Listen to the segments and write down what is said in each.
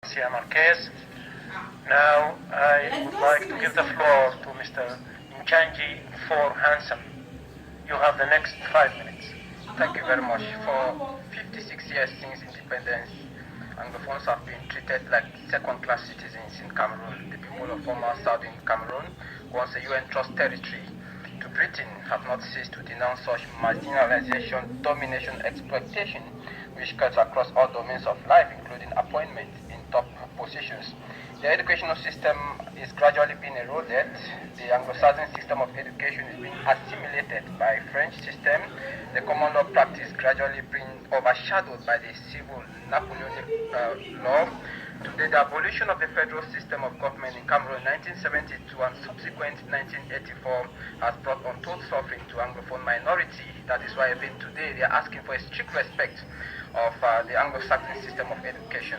Garcia Marquez. Now I would like to give the floor to Mr. Nchangi for Hanson. You have the next 5 minutes. Thank you very much. For 56 years since independence, Anglophones have been treated like second-class citizens in Cameroon. The people of former southern Cameroon, once a UN trust territory to Britain, have not ceased to denounce such marginalization, domination, exploitation, which cuts across all domains of life, including appointment in top positions. The educational system is gradually being eroded. The Anglo-Saxon system of education is being assimilated by French system. The common law practice gradually being overshadowed by the civil Napoleonic law. Today, the abolition of the federal system of government in Cameroon in 1972 and subsequent 1984 has brought untold suffering to Anglophone minority. That is why even today they are asking for a strict respect of the Anglo-Saxon system of education.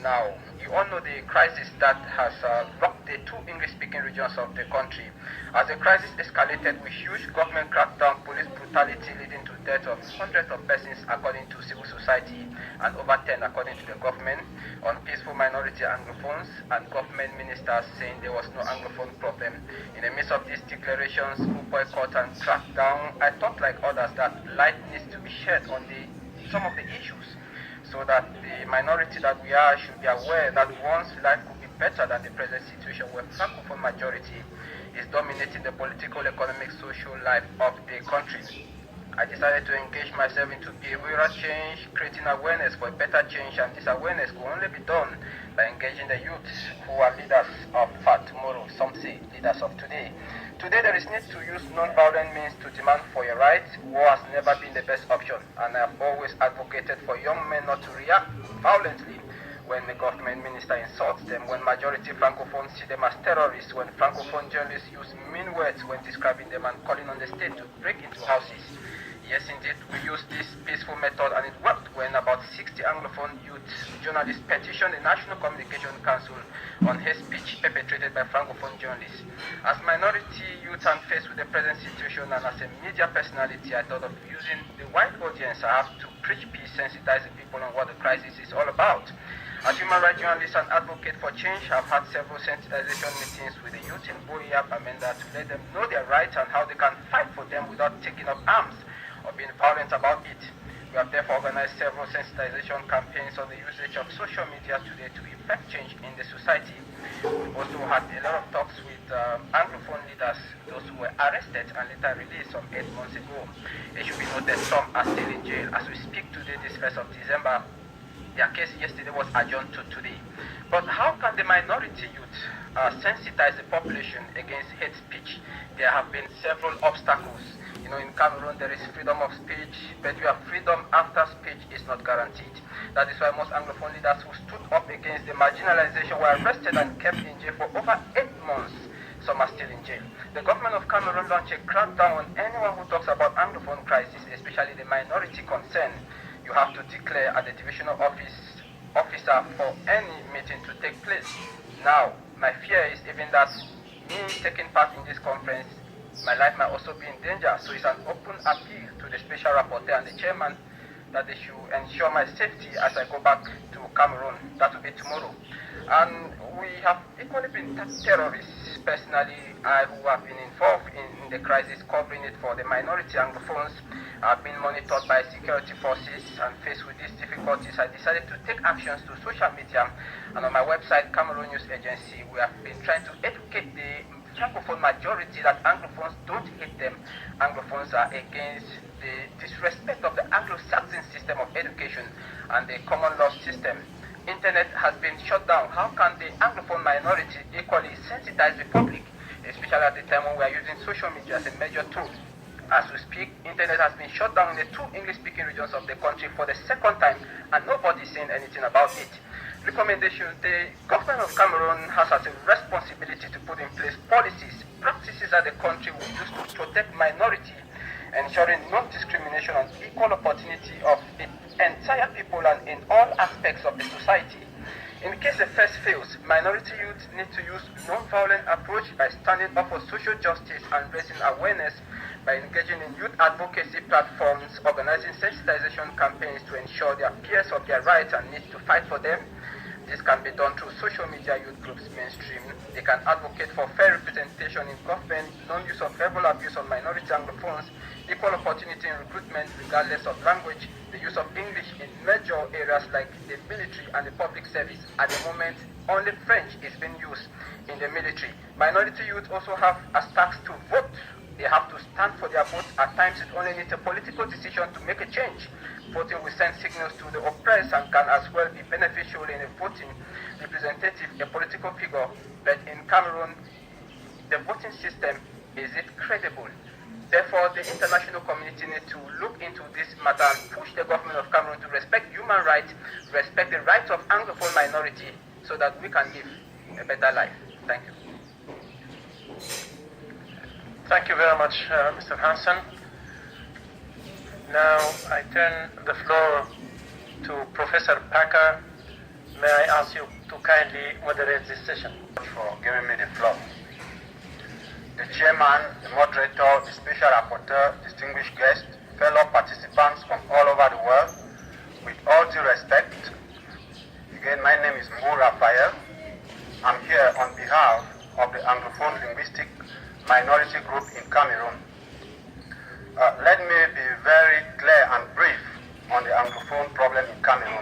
Now, you all know the crisis that has rocked the two English-speaking regions of the country. As the crisis escalated with huge government crackdown, police brutality leading to death of hundreds of persons according to civil society and over 10 according to the government, on peaceful minority Anglophones and government ministers saying there was no Anglophone problem. In the midst of these declarations, who boycott and crackdown, I thought like others that light needs to be shed on some of the issues, so that the minority that we are should be aware that once life could be better than the present situation where Francophone majority is dominating the political, economic, social life of the country. I decided to engage myself into behavioral change, creating awareness for a better change, and this awareness could only be done by engaging the youth who are leaders of tomorrow, some say leaders of today. Today there is need to use non-violent means to demand for your rights. War has never been the best option, and I have always advocated for young men not to react violently when the government minister insults them, when majority Francophones see them as terrorists, when Francophone journalists use mean words when describing them and calling on the state to break into houses. Yes, indeed, we used this peaceful method and it worked when about 60 Anglophone youth journalists petitioned the National Communication Council on hate speech perpetrated by Francophone journalists. As minority youth and faced with the present situation and as a media personality, I thought of using the wide audience I have to preach peace, sensitize the people on what the crisis is all about. As human rights journalist and advocate for change, I've had several sensitization meetings with the youth in Boya, Bamenda to let them know their rights and how they can fight for them without taking up arms or being violent about it. We have therefore organized several sensitization campaigns on the usage of social media today to effect change in the society. We've also had a lot of talks with Anglophone leaders, those who were arrested and later released some 8 months ago. It should be noted some are still in jail. As we speak today, this 1st of December, their case yesterday was adjourned to today. But how can the minority youth sensitize the population against hate speech? There have been several obstacles. In Cameroon there is freedom of speech, but freedom after speech is not guaranteed. That is why most Anglophone leaders who stood up against the marginalization were arrested and kept in jail for over 8 months. Some are still in jail. The government of Cameroon launched a crackdown on anyone who talks about Anglophone crisis, especially the minority concerned. You have to declare at the divisional officer for any meeting to take place. Now, my fear is even that me taking part in this conference, my life might also be in danger. So it's an open appeal to the special rapporteur and the chairman that they should ensure my safety as I go back to Cameroon. That will be tomorrow. And we have equally been terrorists. Personally, I who have been involved in the crisis covering it for the minority Anglophones, have been monitored by security forces, and faced with these difficulties, I decided to take actions to social media. And on my website, Cameroon News Agency, we have been trying to educate the Francophone majority that Anglophones don't hate them. Anglophones are against the disrespect of the Anglo-Saxon system of education and the common law system. Internet has been shut down. How can the Anglophone minority equally sensitize the public, especially at the time when we are using social media as a major tool? As we speak, internet has been shut down in the two English-speaking regions of the country for the second time, and nobody is saying anything about it. Recommendations: the government of Cameroon has as a responsibility to put in place policies, practices that the country will use to protect minority, ensuring non-discrimination and equal opportunity of the entire people and in all aspects of the society. In case the first fails, minority youth need to use non-violent approach by standing up for social justice and raising awareness by engaging in youth advocacy platforms, organizing sensitization campaigns to ensure their peers of their rights and needs to fight for them. This can be done through social media youth groups mainstream. They can advocate for fair representation in government, non-use of verbal abuse on minority Anglophones, equal opportunity in recruitment regardless of language, the use of English in major areas like the military and the public service. At the moment, only French is being used in the military. Minority youth also have as task to vote. They have to stand for their vote. At times, it only needs a political decision to make a change. Voting will send signals to the oppressed and can as well be beneficial in a voting representative, a political figure. But in Cameroon, the voting system, is it credible? Therefore, the international community needs to look into this matter and push the government of Cameroon to respect human rights, respect the rights of Anglophone minority, so that we can live a better life. Thank you. Thank you very much, Mr. Hanson. Now I turn the floor to Professor Packer. May I ask you to kindly moderate this session? For giving me the floor. The chairman, the moderator, the special rapporteur, distinguished guests, fellow participants from all over the world, with all due respect, again, my name is Mbu Raphael. I'm here on behalf of the Anglophone linguistic minority group in Cameroon. Let me be very clear and brief on the Anglophone problem in Cameroon.